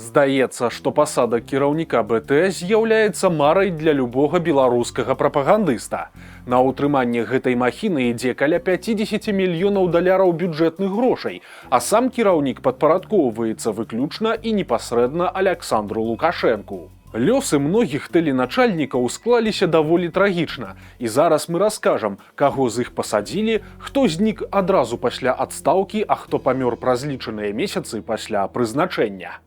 Здаецца, што пасада кіраўніка БТ з'яўляецца марай для любога беларускага прапагандыста. На ўтрыманне гэтай махіны ідзе каля 50 мільёнаў даляраў бюджэтных грошай, а сам кіраўнік падпарадкоўваецца выключна і непасрэдна Аляксандру Лукашэнку. Лёсы многіх тэленачальнікаў склаліся даволі трагічна, і зараз мы раскажам, каго з іх пасадзілі, хто знік адразу пасля адстаўкі, а хто памёр праз лічаныя месяцы пасля прызначэння.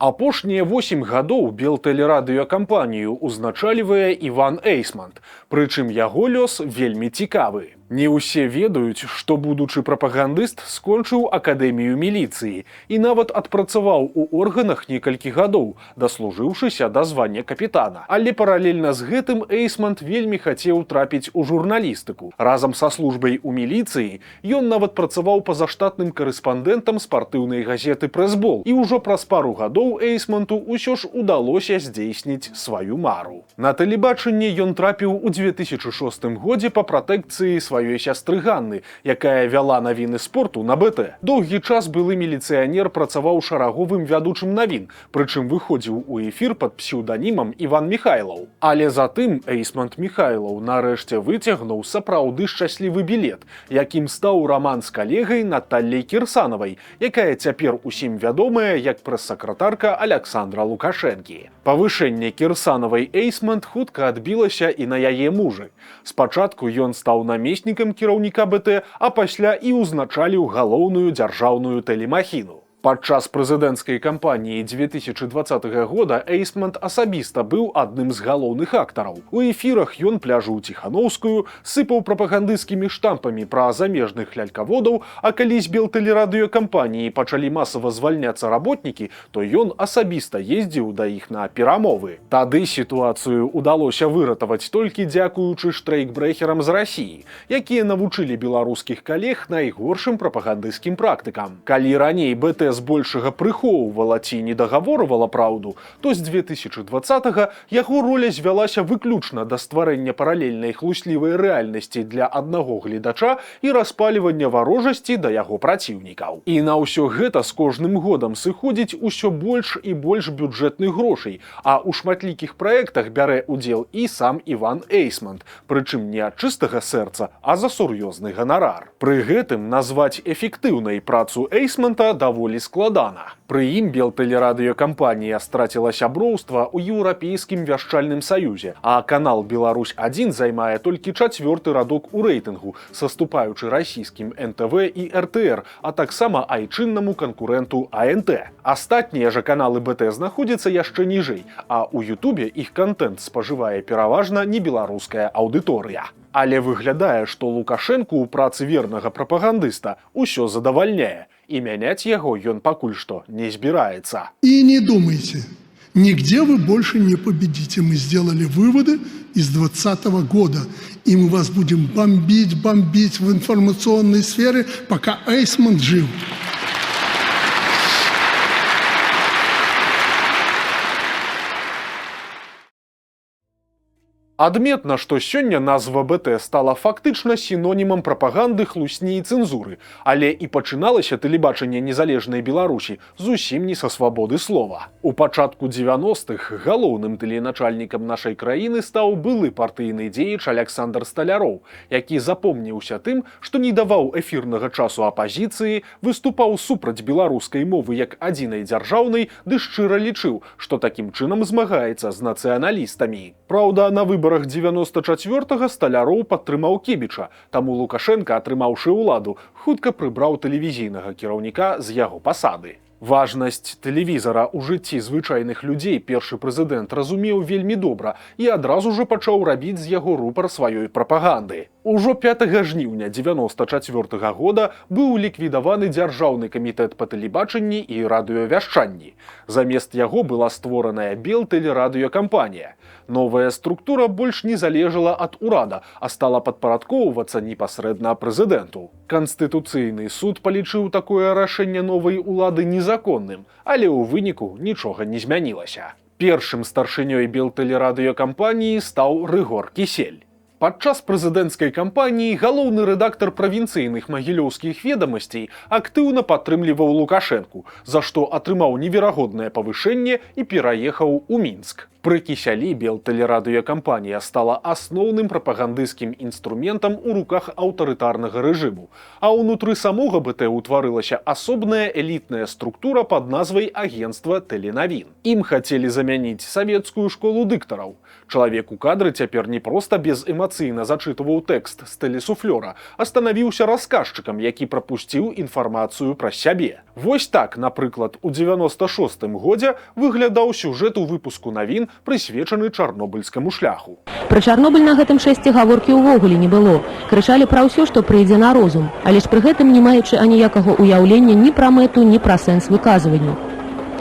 Апошнія 8 гадоў белтэлерадыёкампанію ўзначальвае Іван Эйсмант, прычым яго лёс вельмі цікавы. Не ўсе ведаюць, што будучы прапагандыст скончыў акадэмію міліцыі і нават адпрацаваў у органах некалькі гадоў, даслужыўшыся да звання капітана. Але паралельна з гэтым Эйсмант вельмі хацеў трапіць у журналістыку. Разам са службай у міліцыі ён нават працаваў пазаштатным карэспандэнтам спартыўнай газеты «Прэсбол». І ўжо праз пару гадоў Эйсманту ўсё ж удалося здзейсніць сваю мару. На тэлебачанне ён трапіў у 2006 годзе па пратэкцыі сваёй сястры Ганны, якая вяла навіны спорту на БТ. Доўгі час былы міліцыянер працаваў шараговым вядучым навін, прычым выходзіў у эфір пад псеўданімам Іван Міхайлаў. Але затым Эйсмант Міхайлаў нарэшце выцягнуў сапраўды шчаслівы білет, якім стаў раман з калегай Наталляй Кірсанавай, якая цяпер усім вядомая як прэс-сакратарка Аляксандра Лукашэнкі. Павышэнне Кірсанавай Эйсмант хутка адбілася і на яе мужы. Спачатку ён стаў намеснікам кіраўніка БТ, а пасля і ўзначаліў галоўную дзяржаўную тэлемахіну. Падчас прэзідэнцкай кампаніі 2020 года Эйсмант асабіста быў адным з галоўных актараў. У эфірах ён пляжыў Ціханаўскую, сыпаў прапагандысцкімі штампамі пра замежных лялькаводаў, а калі з белтэлерадыёкампаніі пачалі масава звальняцца работнікі, то ён асабіста ездзіў да іх на перамовы. Тады сітуацыю ўдалося выратаваць толькі дзякуючы штрайкбрэхерам з Расіі, якія навучылі беларускіх калег найгоршым прапагандысцкім практыкам. Калі раней БТ збольшага прыхоўвала ці не дагаворвала праўду, то з 2020-га яго роля звялася выключна да стварэння паралельнай хлуслівай рэальнасці для аднаго гледача і распальвання варожасці да яго праціўнікаў. І на ўсё гэта з кожным годам сыходзіць усё больш і больш бюджэтных грошай, а ў шматлікіх праектах бярэ ўдзел і сам Іван Эйсмант, прычым не ад чыстага сэрца, а за сур'ёзны ганарар. Пры гэтым назваць эфектыўнай працу Эйсманта даволі складана. Пры ім белтэлерадыёкампанія страціла сяброўства ў Еўрапейскім вяшчальным саюзе, а канал «Беларусь-1» займае толькі 4-ы радок у рэйтынгу, саступаючы расійскім НТВ і РТР, а таксама айчыннаму канкурэнту АНТ. Астатнія жа каналы БТ знаходзяцца яшчэ ніжэй, а ў Ютубе іх кантэнт спажывае пераважна небеларуская аўдыторыя. Але выглядае, што Лукашэнку ў працы вернага прапагандыста ўсё задавальняе, і мяняць яго ён пакуль што не збіраецца. И не думайте, нигде вы больше не победите. Мы сделали выводы из 2020 года, и мы вас будем бомбить в информационной сфере, пока Эйсмант жив. Адметна, што сёння назва БТ стала фактычна сінонімам прапаганды, хлусні і цэнзуры, але і пачыналася тэлебачанне незалежнай Беларусі зусім не са свабоды слова. У пачатку 90-х галоўным тэленачальнікам нашай краіны стаў былы партыйны дзеяч Аляксандр Сталяроў, які запомніўся тым, што не даваў эфірнага часу апазіцыі, выступаў супраць беларускай мовы як адзінай дзяржаўнай, ды шчыра лічыў, што такім чынам змагаецца з нацыяналістамі. Праўда, на выбарах 94-га Сталяроў падтрымаў Кебіча, таму Лукашэнка, атрымаўшы ўладу, хутка прыбраў тэлевізійнага кіраўніка з яго пасады. Важнасць тэлевізара ў жыцці звычайных людзей першы прэзідэнт разумеў вельмі добра і адразу ж пачаў рабіць з яго рупар сваёй прапаганды. Ужо 5 жніўня 94-го года быў ліквідаваны Дзяржаўны камітэт па тэлебачанні і радыёвяшчанні. Замест яго была створаная белтэлерадыёкампанія. Новая структура больш не залежала ад урада, а стала падпарадкоўвацца непасрэдна прэзідэнту. Канстытуцыйны суд палічыў такое рашэнне новай улады незаконным, але ў выніку нічога не змянілася. Першым старшынёй белтэлерадыёкампаніі стаў Рыгор Кісель. Падчас прэзідэнцкай кампаніі галоўны рэдактар правінцыйных магілёўскіх ведамасцей актыўна падтрымліваў Лукашэнку, за што атрымаў неверагоднае павышэнне і пераехаў у Мінск. Пры Кісялі белтэлерадыёкампанія стала асноўным прапагандысцкім інструментам у руках аўтарытарнага рэжыму, а ўнутры самога БТ утварылася асобная элітная структура пад назвай агенцтва тэленавін. Ім хацелі замяніць савецкую школу дыктараў. Чалавек у кадры цяпер не проста безэмацыйна зачытваў тэкст з тэлесуфлёра, а станавіўся расказчыкам, які прапусціў інфармацыю пра сябе. Вось так, напрыклад, у 96-м годзе выглядаў сюжэт у выпуску навін, прысвечаны чарнобыльскаму шляху. Пра Чарнобыль на гэтым шэсце гаворкі ўвогуле не было. Крычалі пра ўсё, што прыйдзе на розум, але ж пры гэтым не маючы аніякага ўяўлення ні пра мэту, ні пра сэнс выказванню.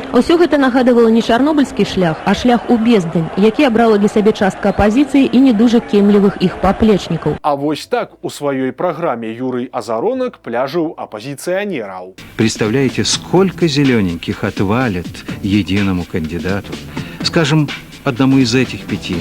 Усё гэта нагадывала не чарнобыльскі шлях, а шлях у бездань, які абрала для сябе частка апазіцыі і не дужа кемлівых іх паплечнікаў. А вось так у сваёй праграме Юрый Азаронак пляжыў апозіцыянераў. Представляете, сколько зелененьких отвалят единому кандидату? Скажем, одному из этих 5.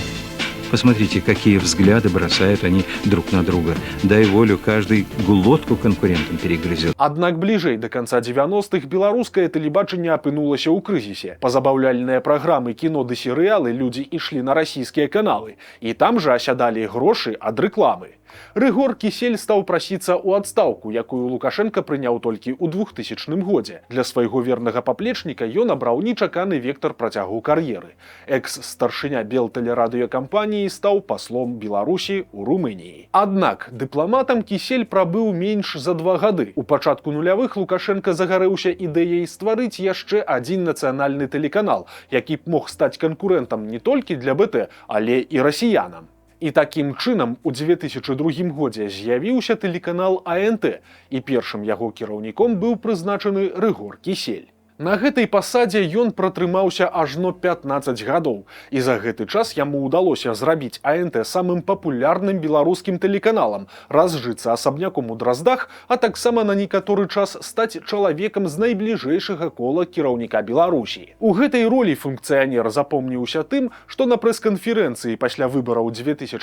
Посмотрите, какие взгляды бросают они друг на друга. Дай волю, каждый глотку конкурентам перегрызет. Аднак бліжэй да канца 90-х беларускае тэлебачанне апынулася ў крызісе. Пазабаўляльныя праграмы, кіно ды серыялы людзі ішлі на расійскія каналы, і там жа асядалі грошы ад рэкламы. Рыгор Кісель стаў прасіцца ў адстаўку, якую Лукашенка прыняў толькі ў 2000 годзе. Для свайго вернага паплечніка ён абраў нечаканы вектар працягу кар'еры. Экс-старшыня белтэлерадыёкампаніі стаў паслом Беларусі ў Румыніі. Аднак дыпламатам Кісель прабыў менш за 2 гады. У пачатку нулявых Лукашенка загарэўся ідэяй стварыць яшчэ адзін нацыянальны тэлеканал, які б мог стаць канкурэнтам не толькі для БТ, але і расіянам. І такім чынам у 2002 годзе з'явіўся тэлеканал АНТ, і першым яго кіраўніком быў прызначаны Рыгор Кісель. На гэтай пасадзе ён пратрымаўся ажно 15 гадоў, і за гэты час яму ўдалося зрабіць АНТ самым папулярным беларускім тэлеканалам, разжыцца асабняком у Драздах, а таксама на некаторы час стаць чалавекам з найбліжэйшага кола кіраўніка Беларусі. У гэтай ролі функцыянер запомніўся тым, што на прэс-канферэнцыі пасля выбараў 2010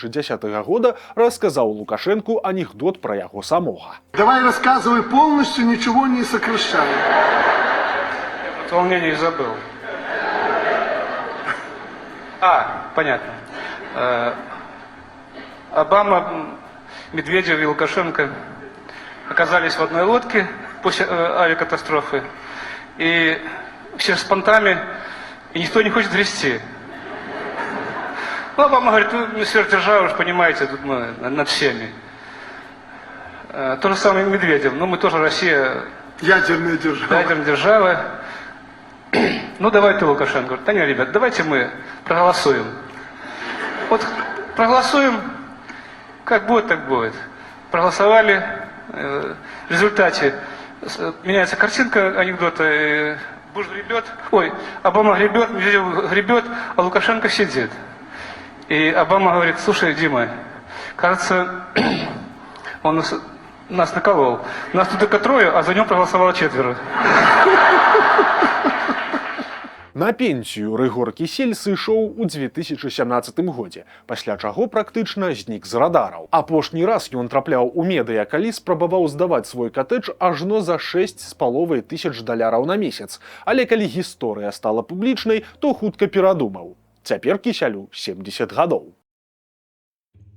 года расказаў Лукашенку анекдот пра яго самога. Давай рассказывай полностью, ничего не сокращая. Волнение забыл. Понятно. Обама, Медведев и Лукашенко оказались в одной лодке после авиакатастрофы. И все с понтами, и никто не хочет грести. Ну, Обама говорит, мы сверхдержава, уж понимаете, тут мы над всеми. То же самое Медведев. Ну, мы тоже Россия. Ядерная держава. Ядерная держава. Ну, давай ты, Лукашенко. Говорит, да не, ребят, давайте мы проголосуем. Вот проголосуем, как будет, так будет. Проголосовали. В результате меняется картинка анекдота. Буш гребет, Обама гребет, Медведев гребет, а Лукашенко сидит. И Обама говорит, слушай, Дима, кажется, он нас наколол. Нас тут только 3, а за ним проголосовало 4. На пенсію Рыгор Кісель сышоў у 2017 годзе, пасля чаго практычна знік з радараў. Апошні раз ён трапляў у медыа, калі спрабаваў здаваць свой катэдж ажно за $6,500 на месяц. Але калі гісторыя стала публічнай, то хутка перадумаў. Цяпер Кісялю 70 гадоў.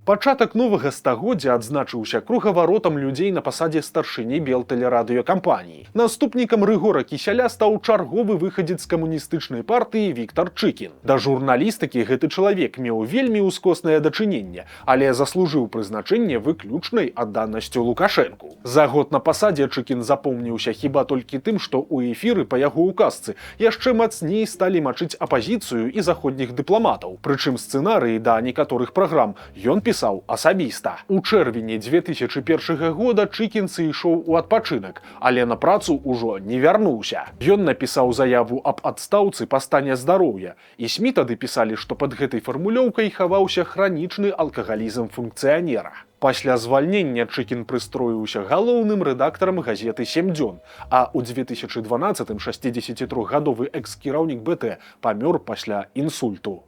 Пачатак новага стагоддзя адзначыўся кругаваротам людзей на пасадзе старшыні белтэлерадыёкампаніі. Наступнікам Рыгора Кісяля стаў чарговы выхадзец з камуністычнай партыі Віктар Чыкін. Да журналістыкі гэты чалавек меў вельмі ўскоснае дачыненне, але заслужыў прызначэнне выключнай адданасцю Лукашэнку. За год на пасадзе Чыкін запомніўся хіба толькі тым, што ў эфіры па яго указцы яшчэ мацней сталі мачыць апазіцыю і заходніх дыпламатаў. Прычым сцэнарыі да некаторых праграм ён пісаў асабіста. У чэрвені 2001 года Чыкін сышоў у адпачынак, але на працу ўжо не вярнуўся. Ён напісаў заяву аб адстаўцы па стане здароўя, і СМІ тады пісалі, што пад гэтай фармулёўкай хаваўся хранічны алкагалізм функцыянера. Пасля звальнення Чыкін прыстроіўся галоўным рэдактарам газеты «7 дзён», а ў 2012-м 63-гадовы экс-кіраўнік БТ памёр пасля інсульту.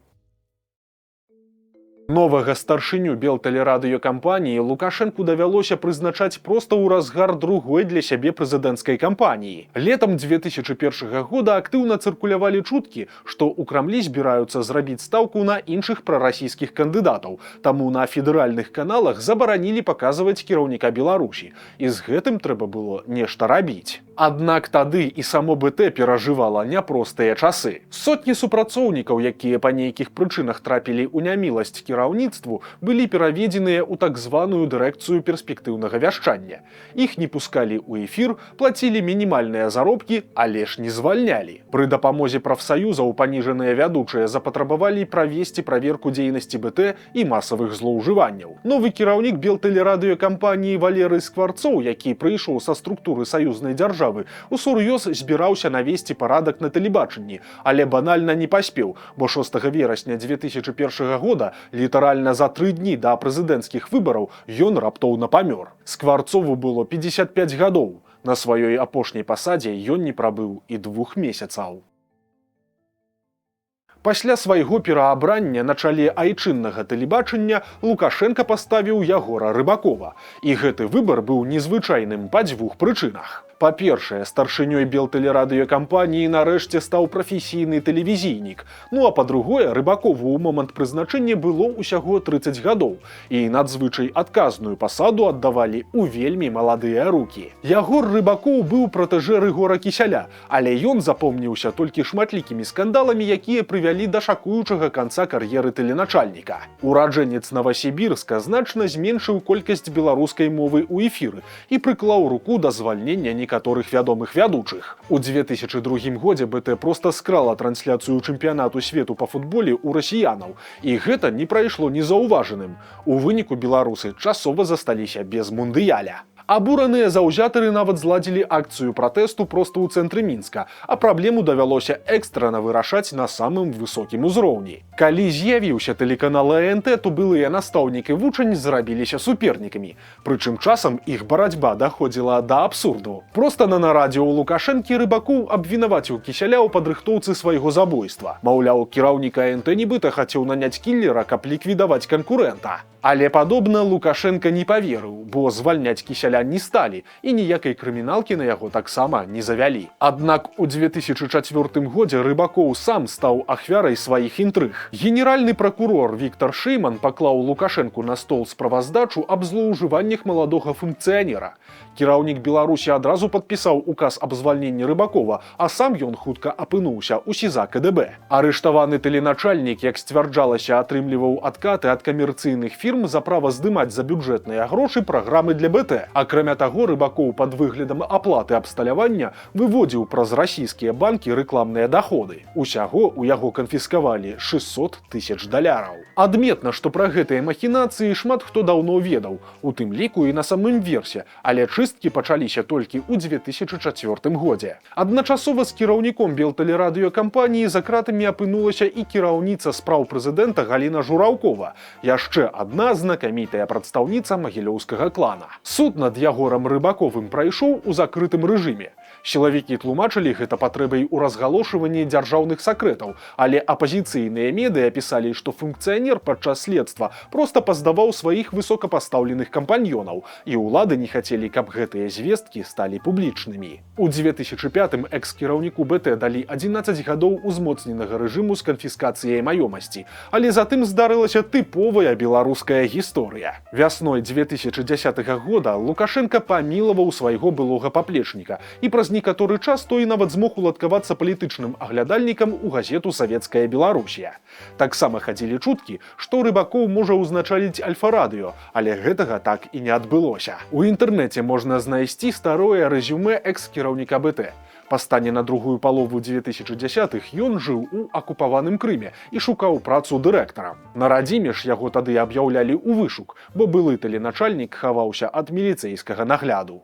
Новага старшыню белтэлерадыёкампаніі Лукашэнку давялося прызначаць проста ў разгар другой для сябе прэзідэнцкай кампаніі. Летам 2001 года актыўна цыркулявалі чуткі, што ў Крамлі збіраюцца зрабіць стаўку на іншых прарасійскіх кандыдатаў, таму на федэральных каналах забаранілі паказваць кіраўніка Беларусі. І з гэтым трэба было нешта рабіць. Аднак тады і само БТ перажывала няпростыя часы. Сотні супрацоўнікаў, якія па нейкіх прычынах трапілі ў няміласць кіраўніцтву, былі пераведзеныя ў так званую дырэкцыю перспектыўнага вяшчання. Іх не пускалі ў эфір, плацілі мінімальныя заробкі, але ж не звальнялі. Пры дапамозе прафсаюзаў паніжаныя вядучыя запатрабавалі правесці праверку дзейнасці БТ і масавых злоўжыванняў. Новы кіраўнік белтэлерадыёкампаніі Валерый Скварцоў, які прыйшоў са структуры саюзнай дзяржавы, усур'ёз збіраўся навесці парадак на тэлебачанні, але банальна не паспеў, бо 6 верасня 2001 года, літаральна за 3 дні да прэзідэнцкіх выбараў, ён раптоўна памёр. Скварцову было 55 гадоў. На сваёй апошняй пасадзе ён не прабыў і 2 месяцаў. Пасля свайго пераабрання на чале айчыннага тэлебачання Лукашенка паставіў Ягора Рыбакова. І гэты выбар быў незвычайным па 2 прычынах. Па-першае, старшынёй белтэлерадыёкампаніі нарэшце стаў прафесійны тэлевізійнік. Ну а па-другое, Рыбакову ў момант прызначэння было ўсяго 30 гадоў. І надзвычай адказную пасаду аддавалі ў вельмі маладыя рукі. Ягор Рыбакоў быў пратэжэ Рыгора Кісяля, але ён запомніўся толькі шматлікімі скандаламі, якія прывялі да шакуючага канца кар'еры тэленачальніка. Ураджэнец Новасібірска значна зменшыў колькасць беларускай мовы ў эфіры і прыклаў руку да звальнення некаторых вядомых вядучых. У 2002 годзе БТ проста скрала трансляцыю чэмпіянату свету па футболе ў расіянаў, і гэта не прайшло незаўважаным. У выніку беларусы часова засталіся без мундыяля. Абураныя заўзятары нават зладзілі акцыю пратэсту проста ў цэнтры Мінска, а праблему давялося экстрана вырашаць на самым высокім узроўні. Калі з'явіўся тэлеканал АНТ, то былыя настаўнік і вучань зрабіліся супернікамі. Прычым часам іх барацьба даходзіла да абсурду. Проста на нарадзе ў Лукашэнкі Рыбакоў абвінаваціў Кісяля ў падрыхтоўцы свайго забойства. Маўляў, кіраўнік АНТ нібыта хацеў наняць кіллера, каб ліквідаваць канкурэнта. Але падобна Лукашенка не паверыў, бо звальняць Кісяля не сталі і ніякай крыміналкі на яго таксама не завялі. Аднак у 2004 годзе Рыбакоў сам стаў ахвярай сваіх інтрыг. Генеральны пракурор Віктор Шейман паклаў Лукашэнку на стол справаздачу аб злоўжываннях маладога функцыянера. Кіраўнік Беларусі адразу падпісаў указ аб звальненні Рыбакова, а сам ён хутка апынуўся ў СІЗА КДБ. Арыштаваны тэленачальнік, як сцвярджалася, атрымліваў адкаты ад камерцыйных фірм за права здымаць за бюджэтныя грошы праграмы для БТ. Акрамя таго, Рыбакоў пад выглядам аплаты абсталявання выводзіў праз расійскія банкі рэкламныя даходы. Усяго ў яго канфіскавалі $600 000. Адметна, што пра гэтыя махінацыі шмат хто даўно ведаў, у тым ліку і на самым версе, але чысткі пачаліся толькі ў 2004 годзе. Адначасова з кіраўніком белтэлерадыёкампаніі за кратамі апынулася і кіраўніца спраў прэзідэнта Галіна Жураўкова, яшчэ адна знакамітая прадстаўніца магілёўскага клана. Суд над Ягорам Рыбаковым прайшоў у закрытым рэжыме. Сілавікі тлумачылі гэта патрэбай у разгалошыванні дзяржаўных сакрэтаў, але апазіцыйныя медыа пісалі, што функцыянер падчас следства проста паздаваў сваіх высокапастаўленых кампаньёнаў, і ўлады не хацелі, каб гэтыя звесткі сталі публічнымі. У 2005-м экс-кіраўніку БТ далі 11 гадоў узмоцненага рэжыму з канфіскацыяй маёмасці, але затым здарылася тыповая беларуская гісторыя. Вясной 2010 года Лукашенка памілаваў свайго былога паплечніка, і праз некаторы час той нават змог уладкавацца палітычным аглядальнікам у газету «Савецкая Беларусія». Таксама хадзілі чуткі, што Рыбакоў можа ўзначаліць Альфа-радыё, але гэтага так і не адбылося. У інтэрнэце можна знайсці старое рэзюмэ экс-кіраўніка БТ. Па стане на другую палову 2010-х ён жыў у акупаваным Крыме і шукаў працу дырэктарам. На радзіме ж яго тады аб'яўлялі ў вышук, бо былы тэленачальнік хаваўся ад міліцэйскага нагляду.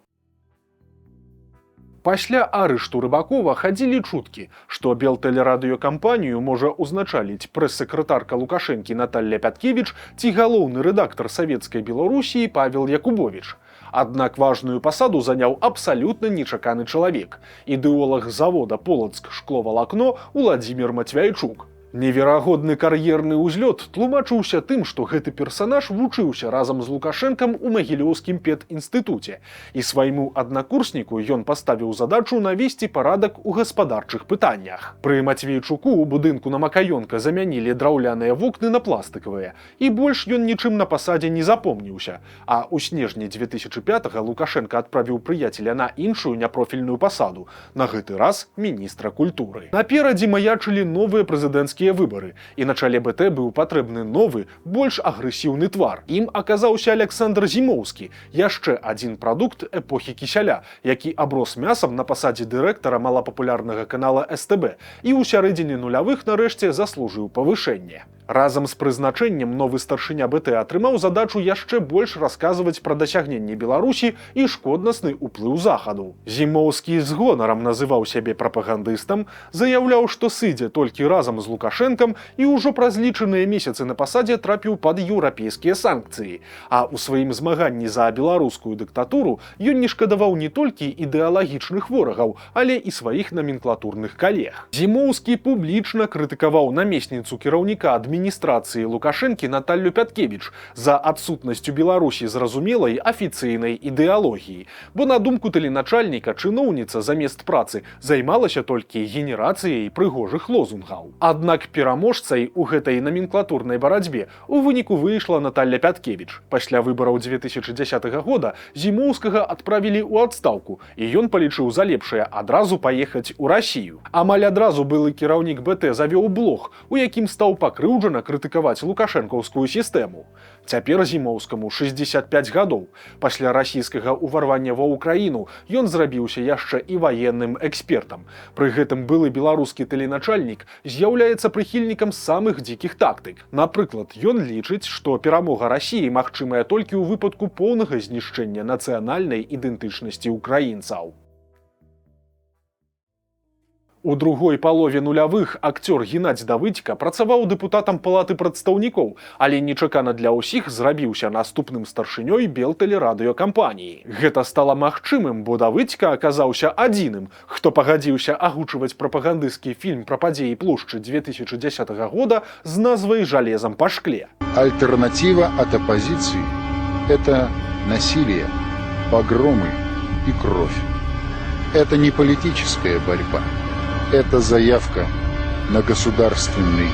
Пасля арышту Рыбакова хадзілі чуткі, што белтэлерадыёкампанію можа ўзначаліць прэс-сакратарка Лукашэнкі Наталля Пяткевіч ці галоўны рэдактар Савецкай Беларусіі Павел Якубовіч. Аднак важную пасаду заняў абсалютна нечаканы чалавек – ідэолаг завода «Полацк шкловалакно» Уладзімір Мацвяйчук. Неверагодны кар'ерны ўзлёт тлумачыўся тым, што гэты персанаж вучыўся разам з Лукашэнкам у Магілёўскім педінстытуце, і свайму аднакурсніку ён паставіў задачу навесці парадак у гаспадарчых пытаннях. Пры Мацвейчуку ў будынку на Макаёнка замянілі драўляныя вокны на пластыкавыя, і больш ён нічым на пасадзе не запомніўся. А ў снежні 2005-га Лукашенко адправіў прыяцеля на іншую няпрофільную пасаду, на гэты раз міністра культуры. Наперадзе маячылі новыя прэзідэнцкія выборы, і на чале БТ быў патрэбны новы, больш агрэсіўны твар. Ім аказаўся Александр Зімоўскі, яшчэ адзін прадукт эпохі кісяля, які аброс мясам на пасадзе дырэктара малапапулярнага канала СТБ і ў сярэдзіне нулявых нарэшце заслужыў павышэнне. Разам з прызначэннем новы старшыня БТ атрымаў задачу яшчэ больш расказваць пра дасягненні Беларусі і шкоднасны ўплыў захаду. Зімоўскі з гонарам называў сябе прапагандыстам, заяўляў, што сыдзе толькі разам з Лукашэнкам і ўжо праз лічаныя месяцы на пасадзе трапіў пад еўрапейскія санкцыі. А ў сваім змаганні за беларускую дыктатуру ён не шкадаваў не толькі ідэалагічных ворагаў, але і сваіх наменклатурных калег. Зімоўскі публічна крытыкаваў намесніцу кіраўніка адміністрацыі Лукашэнкі Наталлю Пяткевіч за адсутнасцю Беларусі зразумелай афіцыйнай ідэалогіі, бо на думку тэленачальніка чыноўніца замест працы займалася толькі генерацыяй прыгожых лозунгаў. Аднак пераможцай у гэтай наменклатурнай барацьбе у выніку выйшла Наталля Пяткевіч. Пасля выбараў 2010 года Зімоўскага адправілі ў адстаўку, і ён палічыў за лепшае адразу паехаць у Расію. Амаль адразу былы кіраўнік БТ завёў блог, у якім стаў пакрыўджана крытыкаваць лукашэнкаўскую сістэму. Цяпер Зімоўскаму 65 гадоў. Пасля расійскага ўварвання ва ўкраіну ён зрабіўся яшчэ і ваенным экспертам. Пры гэтым былы беларускі тэленачальнік з'яўляецца прыхільнікам самых дзікіх тактык. Напрыклад, ён лічыць, што перамога Расіі магчымая толькі ў выпадку поўнага знішчэння нацыянальнай ідэнтычнасці ўкраінцаў. У другой палове нулявых акцёр Геннадзь Давыдзька працаваў дэпутатам палаты прадстаўнікоў, але нечакана для ўсіх зрабіўся наступным старшынёй белтэлерадыёкампаніі. Гэта стала магчымым, бо Давыдзька аказаўся адзіным, хто пагадзіўся агучваць прапагандысцкі фільм пра падзеі плошчы 2010 года з назвай «Жалезом по шкле». Альтернатива от оппозиции – это насилие, погромы и кровь. Это не политическая борьба. Это заявка на государственный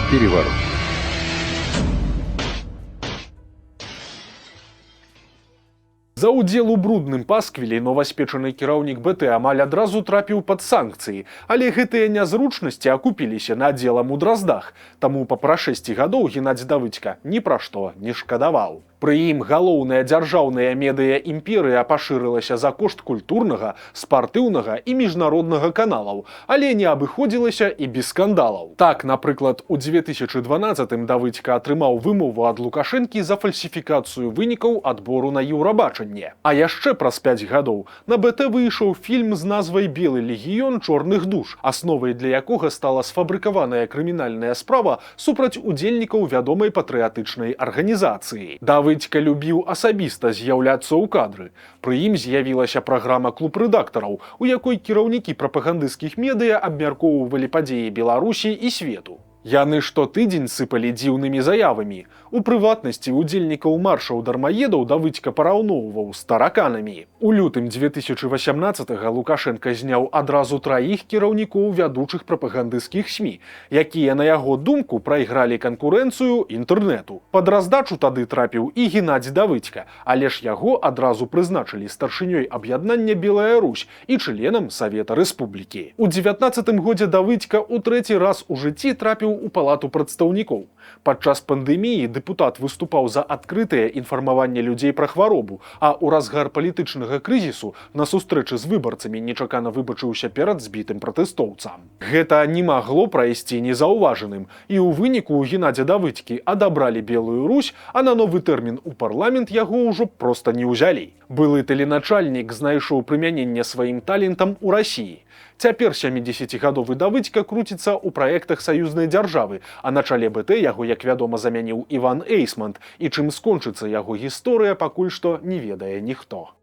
переворот. За ўдзел у брудным пасквілі новаспечаны кіраўнік БТ амаль адразу трапіў пад санкцыі, але гэтыя нязручнасці акупіліся надзелам у Драздах, таму па прашэсці гадоў Геннадзь Давыдзька ні пра што не шкадаваў. Пры ім галоўная дзяржаўная медыя-імперыя пашырылася за кошт культурнага, спартыўнага і міжнароднага каналаў, але не абыходзілася і без скандалаў. Так, напрыклад, у 2012-м Давыдзька атрымаў вымову ад Лукашэнкі за фальсіфікацыю вынікаў адбору на Еўрабачанне. А яшчэ праз 5 гадоў на БТ выйшаў фільм з назвай «Белы легіён чорных душ», асновай для якога стала сфабрыкаваная крымінальная справа супраць удзельнікаў вядомай патрыятычнай арганізацыі. Давыдзька любіў асабіста з'яўляцца ў кадры. Пры ім з'явілася праграма «Клуб рэдактараў», у якой кіраўнікі прапагандысцкіх медыа абмяркоўвалі падзеі Беларусі і свету. Яны штотыдзень сыпалі дзіўнымі заявамі. У прыватнасці удзельнікаў маршаў дармаедаў Давыдзька параўноўваў з тараканамі. У лютым 2018-га Лукашенка зняў адразу 3 кіраўнікоў вядучых прапагандысцкіх СМІ, якія, на яго думку, прайгралі канкурэнцыю інтэрнэту. Пад раздачу тады трапіў і Геннадзь Давыдзька, але ж яго адразу прызначылі старшынёй аб'яднання «Белая Русь» і членам Савета Рэспублікі. У 19-м годзе Давыдзька ў 3-й раз у жыцці трапіў у палату прадстаўнікоў. Падчас пандэміі дэпутат выступаў за адкрытае інфармаванне людзей пра хваробу, а ў разгар палітычнага крызісу на сустрэчы з выбарцамі нечакана выбачыўся перад збітым пратэстоўцам. Гэта не магло прайсці незаўважаным, і ў выніку у Геннадзя Давыдзькі адабралі Белую Русь, а на новы тэрмін у парламент яго ўжо проста не ўзялі. Былы тэленачальнік знайшоў прымяненне сваім талентам у Расіі. Цяпер 70-гадовы Давыдзька круціцца ў праектах саюзнай дзяржавы, а на чале БТ яго, як вядома, заменіў Іван Эйсмант, і чым скончыцца яго гісторыя, пакуль што не ведае ніхто.